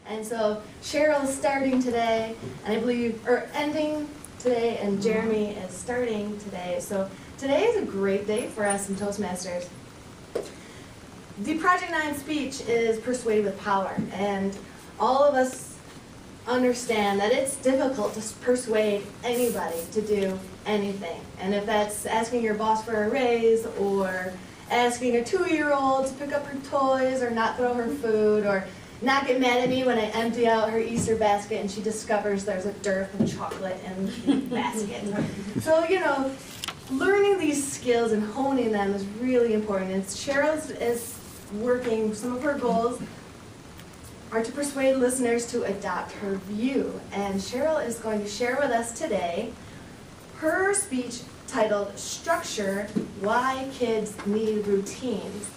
And so Cheryl's starting today, and I believe, or ending today, and Jeremy is starting today. So today is a great day for us in Toastmasters. The Project 9 speech is Persuade with Power, and all of us understand that it's difficult to persuade anybody to do anything. And if that's asking your boss for a raise, or asking a 2-year-old to pick up her toys, or not throw her food, or not get mad at me when I empty out her Easter basket and she discovers there's a dearth of chocolate in the basket. So, learning these skills and honing them is really important. And Cheryl is working, some of her goals are to persuade listeners to adopt her view. And Cheryl is going to share with us today her speech titled Structure, Why Kids Need Routines.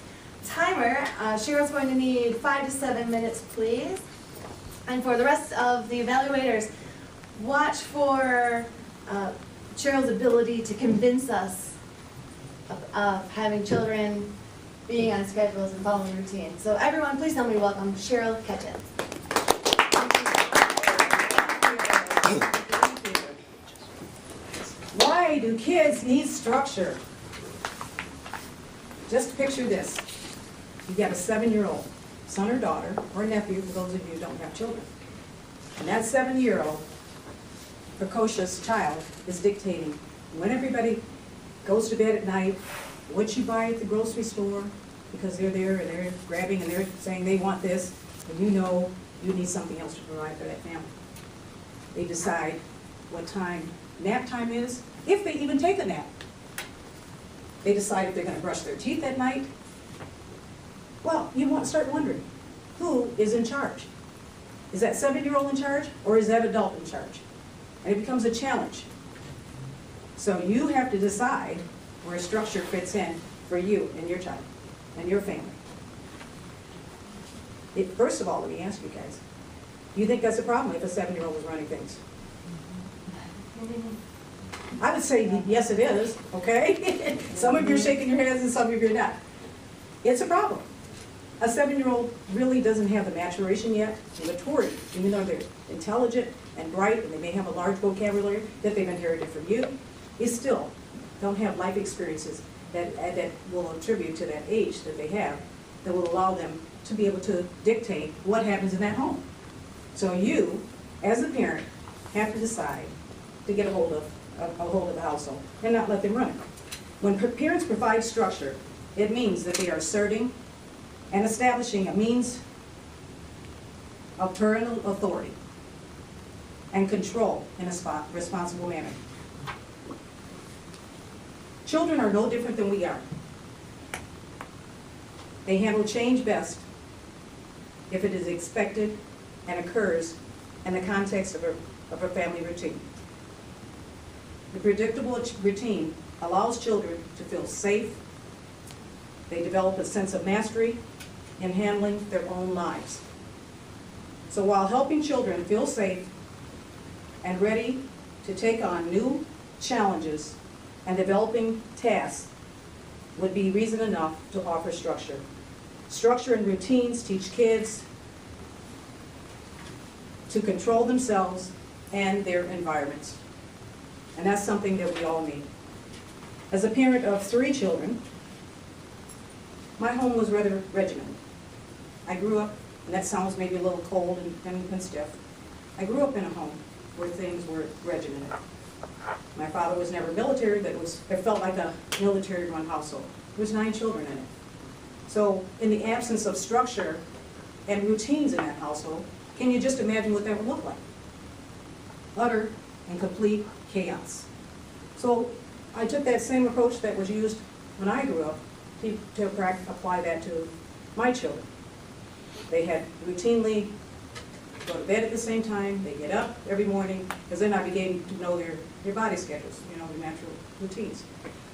Timer, Cheryl's going to need 5 to 7 minutes, please. And for the rest of the evaluators, watch for Cheryl's ability to convince us of having children being on schedules and following routines. So everyone, please help me welcome Cheryl Ketchens. Why do kids need structure? Just picture this. You got a 7-year-old son or daughter, or nephew, for those of you who don't have children. And that 7-year-old precocious child is dictating when everybody goes to bed at night, what you buy at the grocery store, because they're there and they're grabbing and they're saying they want this, and you know you need something else to provide for that family. They decide what time nap time is, if they even take a nap. They decide if they're going to brush their teeth at night. Well, you want to start wondering, who is in charge? Is that 7-year-old in charge, or is that adult in charge? And it becomes a challenge. So you have to decide where structure fits in for you and your child and your family. First of all, let me ask you guys, do you think that's a problem if a 7-year-old is running things? I would say yes, it is, okay? Some of you are shaking your heads and some of you are not. It's a problem. A 7-year-old really doesn't have the maturation yet, the maturity, even though they're intelligent and bright and they may have a large vocabulary that they've inherited from you, they still don't have life experiences that will attribute to that age that they have, that will allow them to be able to dictate what happens in that home. So you, as a parent, have to decide to get a hold of the household and not let them run it. When parents provide structure, it means that they are asserting and establishing a means of parental authority and control in a responsible manner. Children are no different than we are. They handle change best if it is expected and occurs in the context of a family routine. The predictable routine allows children to feel safe. They develop a sense of mastery in handling their own lives. So while helping children feel safe and ready to take on new challenges and developing tasks would be reason enough to offer structure. Structure and routines teach kids to control themselves and their environments. And that's something that we all need. As a parent of 3 children, my home was rather regimented. I grew up, and that sounds maybe a little cold and stiff, I grew up in a home where things were regimented. My father was never military, but it felt like a military-run household. There was 9 children in it. So in the absence of structure and routines in that household, can you just imagine what that would look like? Utter and complete chaos. So I took that same approach that was used when I grew up to apply that to my children. They had routinely go to bed at the same time, they get up every morning, because then I began to know their body schedules, their natural routines.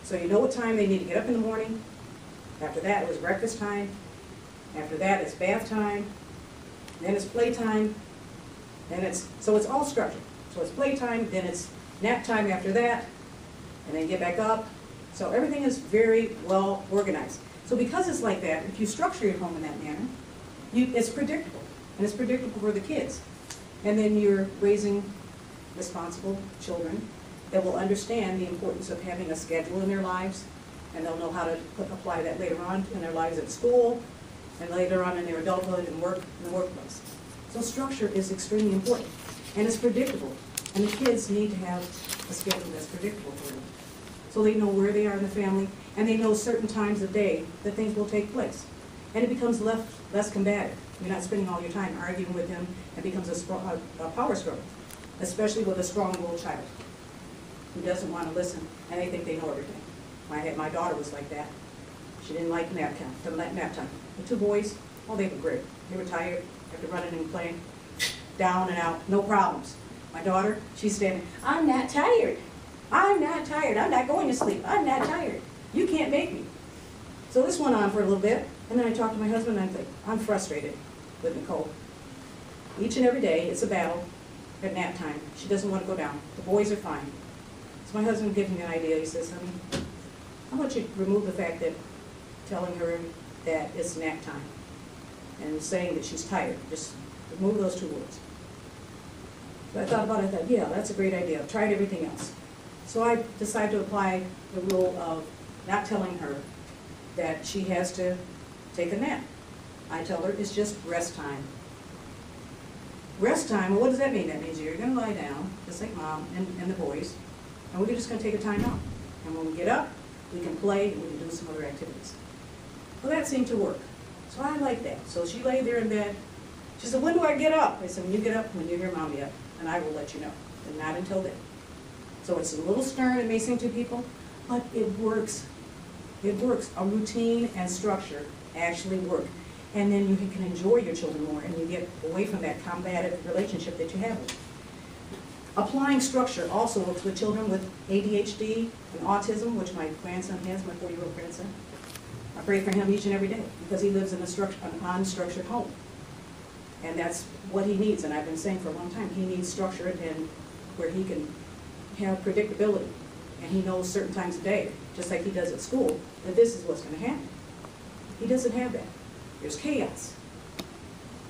So you know what time they need to get up in the morning. After that, it was breakfast time. After that, it's bath time. Then it's playtime. So it's all structured. So it's playtime, then it's nap time after that, and then get back up. So everything is very well organized. So because it's like that, if you structure your home in that manner, it's predictable. and it's predictable for the kids. And then you're raising responsible children that will understand the importance of having a schedule in their lives, and they'll know how to apply that later on in their lives at school, and later on in their adulthood and work in the workplace. So structure is extremely important, and it's predictable, and the kids need to have a schedule that's predictable for them. So they know where they are in the family, and they know certain times of day that things will take place. And it becomes less combative. You're not spending all your time arguing with him. It becomes a power struggle, especially with a strong-willed child who doesn't want to listen, and they think they know everything. My daughter was like that. She didn't like nap time. The two boys, oh, they were great. They were tired after running and playing, down and out, no problems. My daughter, she's standing, I'm not tired. I'm not tired. I'm not going to sleep. I'm not tired. You can't make me. So this went on for a little bit, and then I talked to my husband, and I think, I'm frustrated with Nicole. Each and every day, it's a battle at nap time. She doesn't want to go down. The boys are fine. So my husband gives me an idea. He says, honey, how about you remove the fact that telling her that it's nap time and saying that she's tired. Just remove those two words. So I thought about it. I thought, yeah, that's a great idea. I've tried everything else. So I decided to apply the rule of not telling her that she has to take a nap. I tell her it's just rest time. Rest time, well, what does that mean? That means you're going to lie down, just like Mom and the boys, and we're just going to take a time out. And when we get up, we can play and we can do some other activities. Well, that seemed to work. So I like that. So she lay there in bed. She said, when do I get up? I said, when you get up, when you hear Mommy up, and I will let you know. But not until then. So it's a little stern, it may seem to people, but it works. It works. A routine and structure actually work. And then you can enjoy your children more, and you get away from that combative relationship that you have with them. Applying structure also works with children with ADHD and autism, which my grandson has, my 4-year-old grandson. I pray for him each and every day because he lives in an unstructured home. And that's what he needs, and I've been saying for a long time, he needs structure and where he can have predictability. And he knows certain times of day, just like he does at school, that this is what's going to happen. He doesn't have that. There's chaos.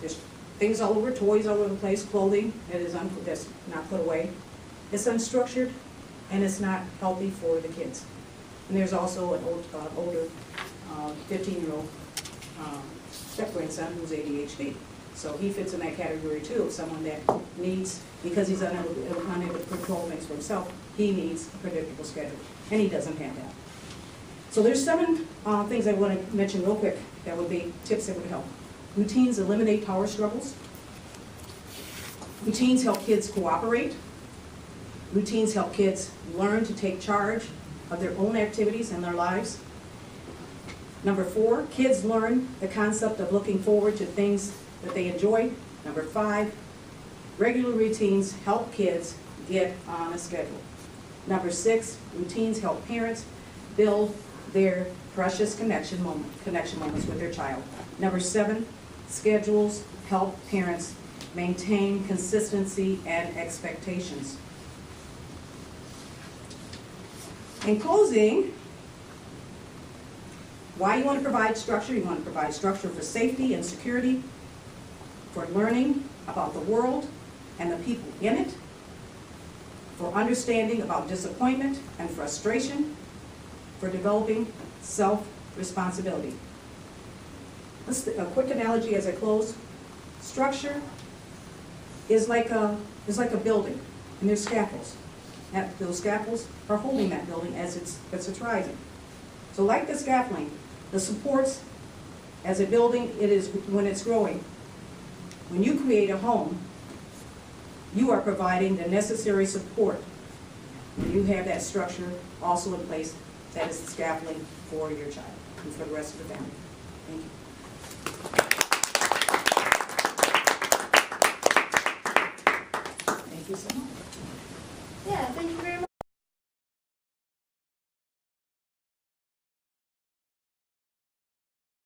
There's things all over, toys all over the place, clothing that's not put away. It's unstructured, and it's not healthy for the kids. And there's also an older 15-year-old step-grandson who's ADHD. So he fits in that category too, of someone that needs, because he's unable to control things for himself, he needs a predictable schedule, and he doesn't have that. So there's 7 things I want to mention real quick that would be tips that would help. Routines eliminate power struggles. Routines help kids cooperate. Routines help kids learn to take charge of their own activities in their lives. Number 4, kids learn the concept of looking forward to things that they enjoy. Number 5, regular routines help kids get on a schedule. Number 6, routines help parents build their precious connection moments with their child. Number 7, schedules help parents maintain consistency and expectations. In closing, why you want to provide structure? You want to provide structure for safety and security, for learning about the world and the people in it, for understanding about disappointment and frustration, for developing self-responsibility. A quick analogy as I close. Structure is like a building, and there's scaffolds. Those scaffolds are holding that building as it's rising. So like the scaffolding, the supports as a building, it is when it's growing. When you create a home, you are providing the necessary support. You have that structure also in place that is the scaffolding for your child and for the rest of the family. Thank you.